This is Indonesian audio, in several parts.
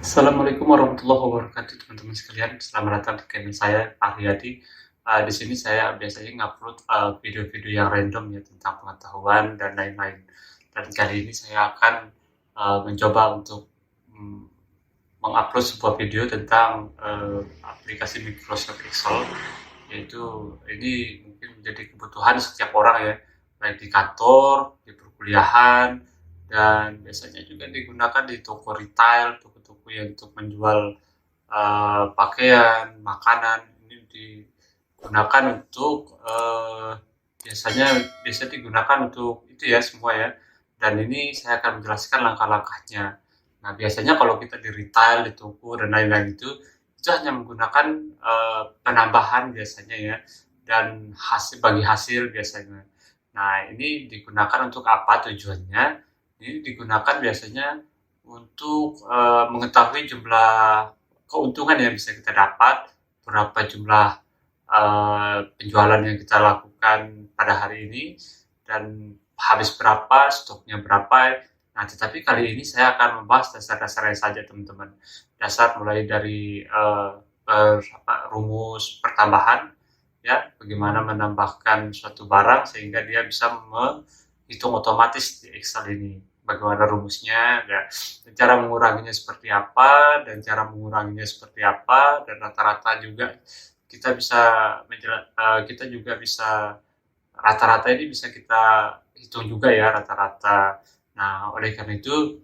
Assalamualaikum warahmatullahi wabarakatuh, teman-teman sekalian. Selamat datang di channel saya, Aryadi. Di sini saya biasanya ngupload video-video yang random ya tentang pengetahuan dan lain-lain. Dan kali ini saya akan mencoba untuk mm, mengupload sebuah video tentang aplikasi Microsoft Excel, yaitu ini mungkin menjadi kebutuhan setiap orang ya, baik di kantor, di perkuliahan, dan biasanya juga digunakan di toko retail, toko-toko yang untuk menjual pakaian, makanan. Ini digunakan untuk biasa digunakan untuk itu ya semua ya. Dan ini saya akan menjelaskan langkah-langkahnya. Nah, biasanya kalau kita di retail, di toko dan lain-lain itu hanya menggunakan penambahan biasanya ya, dan bagi hasil biasanya. Nah, ini digunakan untuk apa tujuannya? Ini digunakan biasanya untuk mengetahui jumlah keuntungan yang bisa kita dapat, berapa jumlah penjualan yang kita lakukan pada hari ini, dan habis berapa, stoknya berapa. Nah, tetapi kali ini saya akan membahas dasar-dasarnya saja, teman-teman. Dasar mulai dari rumus pertambahan, ya, bagaimana menambahkan suatu barang sehingga dia bisa menghitung otomatis di Excel ini. Bagaimana rumusnya, ya, dan cara menguranginya seperti apa, dan rata-rata juga kita bisa kita juga bisa rata-rata ini bisa kita hitung juga ya rata-rata. Nah, oleh karena itu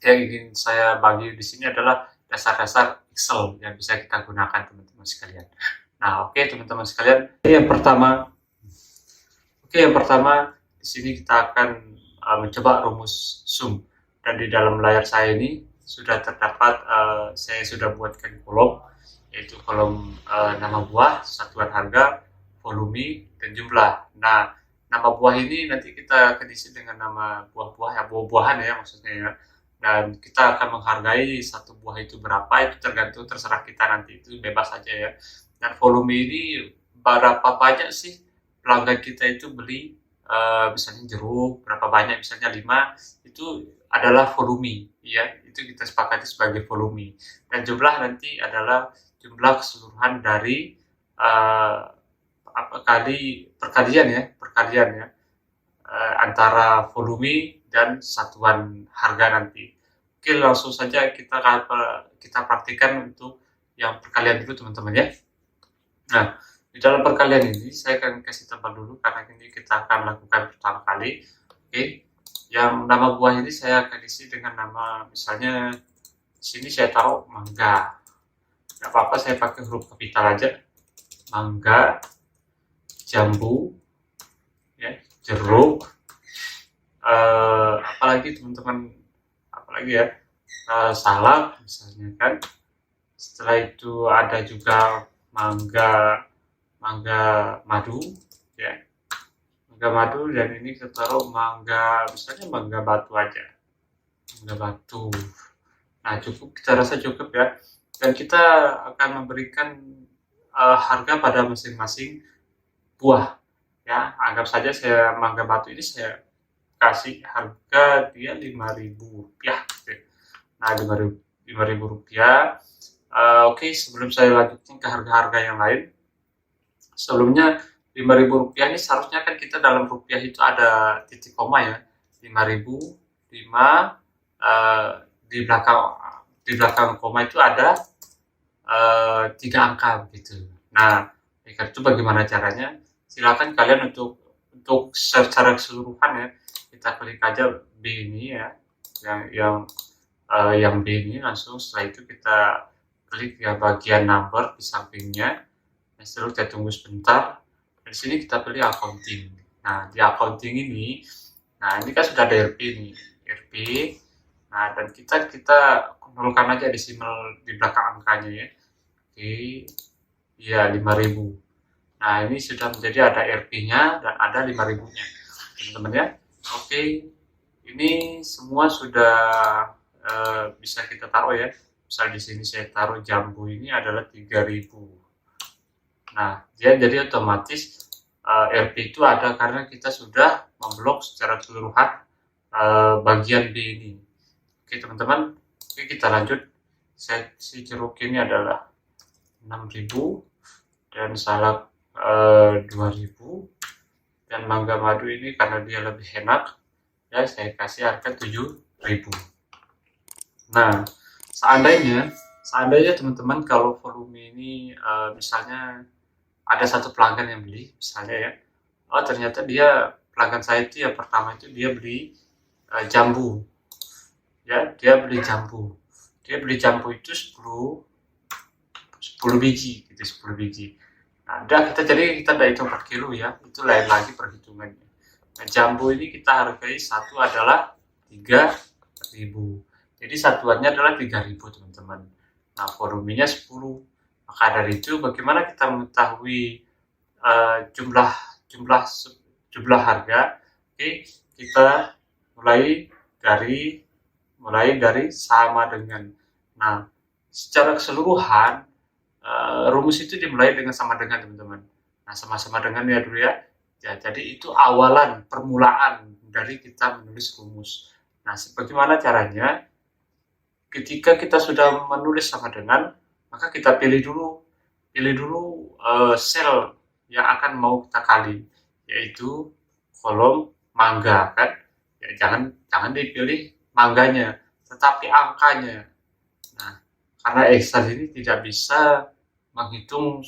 yang ingin saya bagi di sini adalah dasar-dasar Excel yang bisa kita gunakan, teman-teman sekalian. Nah, oke, teman-teman sekalian, yang pertama di sini kita akan mencoba rumus sum, dan di dalam layar saya ini sudah terdapat saya sudah buatkan kolom, yaitu kolom nama buah, satuan harga, volume, dan jumlah. Nah, nama buah ini nanti kita akan isi dengan nama buah-buah ya, buah-buahan ya maksudnya ya. Dan kita akan menghargai satu buah itu berapa, itu terserah kita nanti, itu bebas saja ya. Dan volume ini berapa banyak sih pelanggan kita itu beli, misalnya jeruk berapa banyak, misalnya 5, itu adalah volume ya, itu kita sepakati sebagai volume. Dan jumlah nanti adalah jumlah keseluruhan dari perkalian ya, antara volume dan satuan harga nanti. Oke, langsung saja kita praktikan untuk yang perkalian dulu, teman-teman ya. Nah, di dalam perkalian ini saya akan kasih tambah dulu karena ini kita akan lakukan pertama kali. Oke, yang nama buah ini saya akan isi dengan nama, misalnya di sini saya taruh mangga. Gak apa-apa, saya pakai huruf kapital aja. Mangga, jambu, ya, jeruk, apalagi teman-teman, apalagi ya, salak misalnya kan. Setelah itu ada juga mangga madu ya, mangga madu, dan ini kita taruh misalnya mangga batu aja, mangga batu. Nah, cukup, kita rasa cukup ya. Dan kita akan memberikan harga pada masing-masing buah ya. Anggap saja saya mangga batu ini saya kasih harga dia Rp5.000. Nah, Rp5.000. Oke, sebelum saya lanjutkan ke harga-harga yang lain, sebelumnya Rp5.000 ini seharusnya kan kita dalam rupiah itu ada titik koma ya, 5.000, 5, di belakang koma itu ada 3 angka begitu. Nah, itu bagaimana caranya? Silakan kalian untuk secara keseluruhan ya, kita klik aja B ini ya, yang B ini langsung. Setelah itu kita klik ya bagian number di sampingnya. Nah, setelah kita tunggu sebentar. Di sini kita pilih accounting. Nah, di accounting ini, nah ini kan sudah ada RP nih, RP. Nah, dan kita nolkan aja desimal di belakang angkanya ya. Oke, ya 5.000. Nah, ini sudah menjadi ada RP-nya dan ada 5.000-nya, teman-teman ya. Oke, ini semua sudah bisa kita taruh ya. Misal di sini saya taruh jambu ini adalah 3.000. Nah, jadi otomatis RP itu ada karena kita sudah memblok secara keseluruhan bagian B ini. Oke, teman-teman, oke, kita lanjut. si jeruk ini adalah 6.000 dan salak 2.000, dan mangga madu ini karena dia lebih enak ya saya kasih harga 7.000. Nah, seandainya teman-teman kalau volume ini misalnya ada satu pelanggan yang beli misalnya ya, oh ternyata dia pelanggan saya itu yang pertama itu dia beli jambu ya, dia beli jambu itu 10 biji gitu, 10 biji. Nah, jadi kita tidak hitung per kilo ya, itu lain lagi perhitungannya. Nah, jambu ini kita hargai satu adalah 3.000. Jadi satuannya adalah 3.000 teman-teman. Nah, volumenya 10. Maka dari itu bagaimana kita mengetahui jumlah jumlah jumlah harga? Oke, kita mulai dari sama dengan. Nah, secara keseluruhan rumus itu dimulai dengan sama dengan teman-teman. Nah, sama-sama dengan ya dulu ya. Ya, jadi itu awalan, permulaan dari kita menulis rumus. Nah, bagaimana caranya? Ketika kita sudah menulis sama dengan, maka kita pilih dulu sel yang akan mau kita kali, yaitu kolom mangga kan. Ya, jangan dipilih mangganya, tetapi angkanya. Nah, karena Excel ini tidak bisa menghitung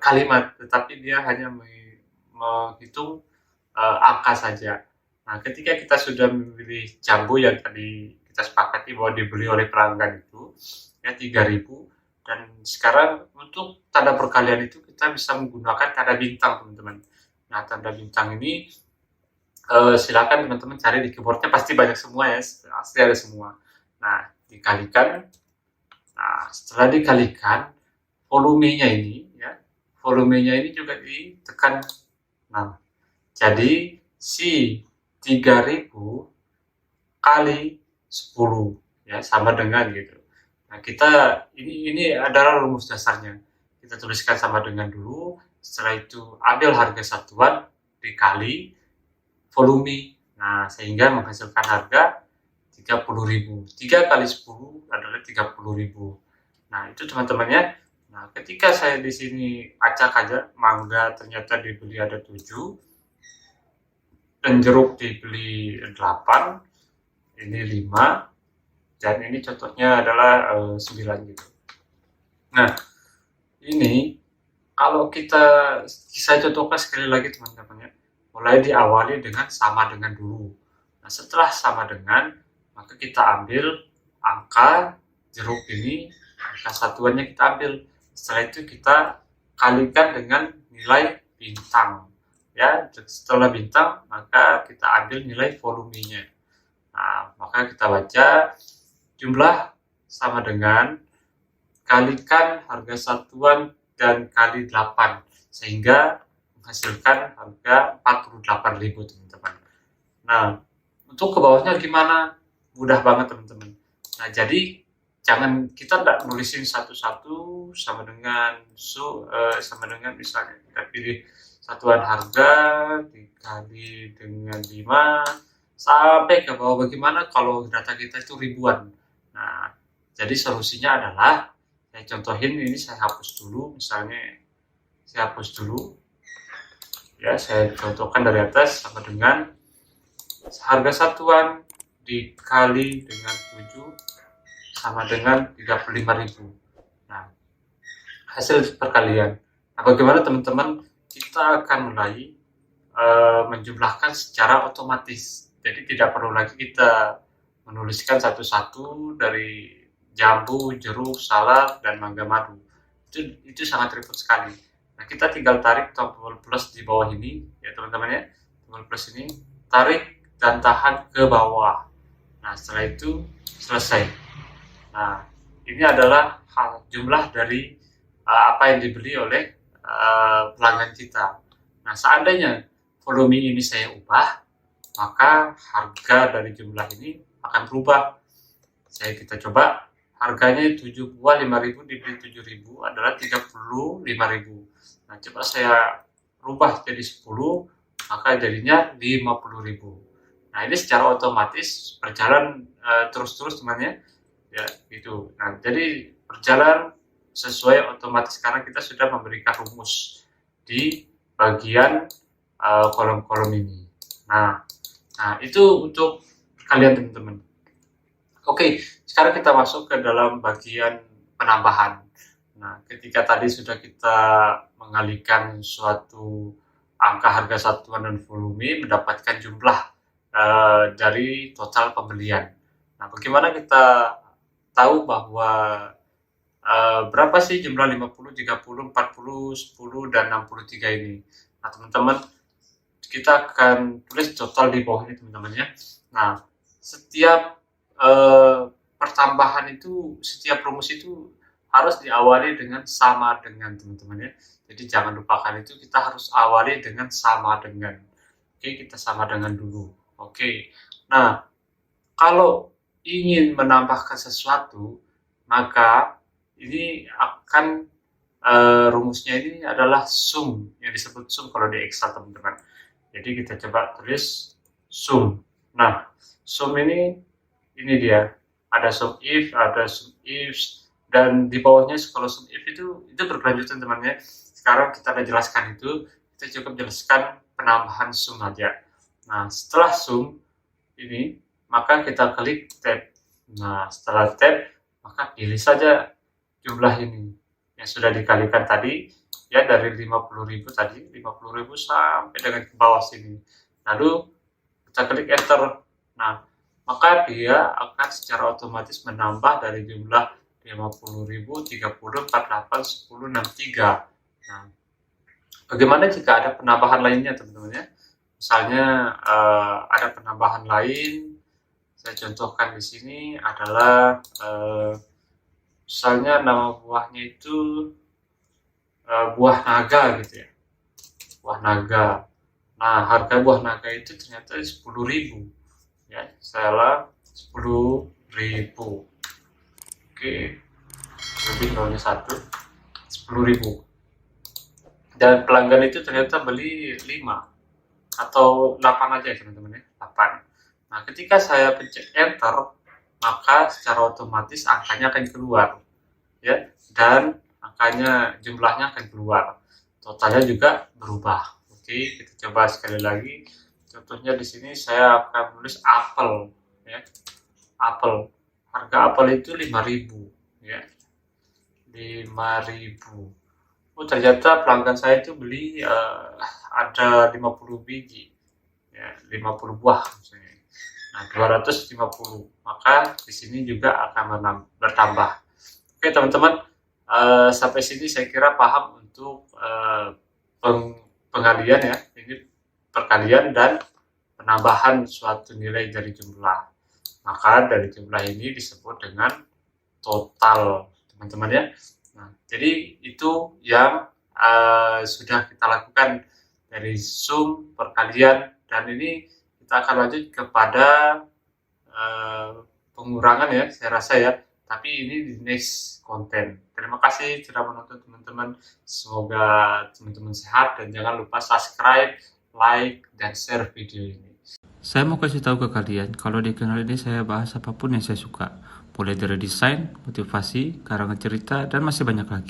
kalimat, tetapi dia hanya menghitung angka saja. Nah, ketika kita sudah memilih jambu yang tadi kita sepakati bahwa dibeli oleh pelanggan itu ya 3.000, dan sekarang untuk tanda perkalian itu kita bisa menggunakan tanda bintang teman-teman. Nah, tanda bintang ini silakan teman-teman cari di keyboardnya, pasti banyak semua ya, pasti ada semua. Nah, dikalikan. Nah, setelah dikalikan, volumenya ini juga ditekan. Nah, jadi si 3.000 kali 10 ya sama dengan gitu. Nah, ini adalah rumus dasarnya. Kita tuliskan sama dengan dulu, setelah itu ambil harga satuan dikali volume. Nah, sehingga menghasilkan harga 30.000. 3 kali 10 adalah 30.000. Nah, itu teman-temannya. Nah, ketika saya di sini acak aja, mangga ternyata dibeli ada 7, dan jeruk dibeli 8, ini 5, dan ini contohnya adalah 9 gitu. Nah, ini kalau saya contohkan sekali lagi teman-teman ya, mulai diawali dengan sama dengan dulu. Nah, setelah sama dengan, maka kita ambil angka jeruk ini, angka satuannya kita ambil. Setelah itu kita kalikan dengan nilai bintang. Ya, setelah bintang, maka kita ambil nilai volumenya. Nah, maka kita baca jumlah sama dengan kalikan harga satuan dan kali 8, sehingga menghasilkan harga 48.000 teman-teman. Nah, untuk ke bawahnya gimana? Mudah banget teman-teman. Nah, jadi kita tidak nulisin satu-satu sama dengan misalnya kita pilih satuan harga dikali dengan 5 sampai ke bawah. Bagaimana kalau data kita itu ribuan? Nah, jadi solusinya adalah saya contohin ini, saya hapus dulu, misalnya saya hapus dulu ya, saya contohkan dari atas sama dengan harga satuan dikali dengan 7 sama dengan 35.000. Nah, hasil perkalian. Nah, bagaimana teman-teman? Kita akan mulai menjumlahkan secara otomatis. Jadi tidak perlu lagi kita menuliskan satu-satu dari jambu, jeruk, salak, dan mangga madu. Itu sangat ribet sekali. Nah, kita tinggal tarik tombol plus di bawah ini ya teman-teman ya. Tombol plus ini tarik dan tahan ke bawah. Nah, setelah itu selesai. Nah, ini adalah jumlah dari apa yang dibeli oleh pelanggan kita. Nah, seandainya volume ini saya ubah, maka harga dari jumlah ini akan berubah. Kita coba, harganya 7 buah 5.000 dibeli 7.000 adalah 35.000. Nah, coba saya rubah jadi 10, maka jadinya 50.000. Nah, ini secara otomatis berjalan terus-terus teman-teman. ya gitu. Nah, jadi berjalan sesuai otomatis karena kita sudah memberikan rumus di bagian kolom-kolom ini. Nah, itu untuk kalian teman-teman. Oke, sekarang kita masuk ke dalam bagian penambahan. Nah, ketika tadi sudah kita mengalihkan suatu angka harga satuan dan volume mendapatkan jumlah dari total pembelian. Nah, bagaimana kita tahu bahwa berapa sih jumlah 50, 30, 40, 10, dan 63 ini? Nah, teman-teman, kita akan tulis total di bawah ini, teman-teman ya. Nah, setiap pertambahan itu, setiap rumus itu harus diawali dengan sama dengan, teman-teman ya. Jadi jangan lupakan itu, kita harus awali dengan sama dengan. Oke, kita sama dengan dulu. Oke, nah kalau ingin menambahkan sesuatu, maka ini akan rumusnya ini adalah sum, yang disebut sum kalau di Excel, teman-teman. Jadi kita coba tulis sum. Nah, sum ini dia. Ada sum if, ada sum ifs, dan di bawahnya kalau sum if itu berkelanjutan, teman-teman. Sekarang kita udah jelaskan itu, kita cukup jelaskan penambahan sum aja. Nah, setelah sum ini, maka kita klik tab. Nah, setelah tab, maka pilih saja jumlah ini yang sudah dikalikan tadi, ya, dari 50.000 tadi, 50.000 sampai dengan ke bawah sini. Lalu kita klik enter. Nah, maka dia akan secara otomatis menambah dari jumlah 50.000, 30, 48, 10, 63. Nah, bagaimana jika ada penambahan lainnya, teman-teman ya? Misalnya ada penambahan lain, saya contohkan di sini adalah misalnya nama buahnya itu buah naga gitu ya, buah naga. Nah, harga buah naga itu ternyata 10.000 ya, salah, 10.000. Oke, lebih nolnya 1, 10.000. Dan pelanggan itu ternyata beli 5 atau 8 aja, teman-teman ya, 8. Nah, ketika saya pencet enter, maka secara otomatis angkanya akan keluar ya, dan angkanya, jumlahnya akan keluar, totalnya juga berubah. Oke, kita coba sekali lagi. Contohnya di sini saya akan tulis apel ya, apel. Harga apel itu 5.000 ya, 5.000. Oh, ternyata pelanggan saya itu beli ada 50 biji ya, 50 buah misalnya. Nah, 250, maka di sini juga akan bertambah. Oke, teman-teman, sampai sini saya kira paham untuk pengalian ya, ini perkalian dan penambahan suatu nilai dari jumlah. Maka dari jumlah ini disebut dengan total, teman-teman ya. Nah, jadi itu yang sudah kita lakukan dari sum, perkalian, dan ini kita akan lanjut kepada pengurangan ya, saya rasa ya. Tapi ini di next konten. Terima kasih sudah menonton, teman-teman. Semoga teman-teman sehat dan jangan lupa subscribe, like, dan share video ini. Saya mau kasih tahu ke kalian, kalau di channel ini saya bahas apapun yang saya suka. Mulai dari desain, motivasi, karangan cerita, dan masih banyak lagi.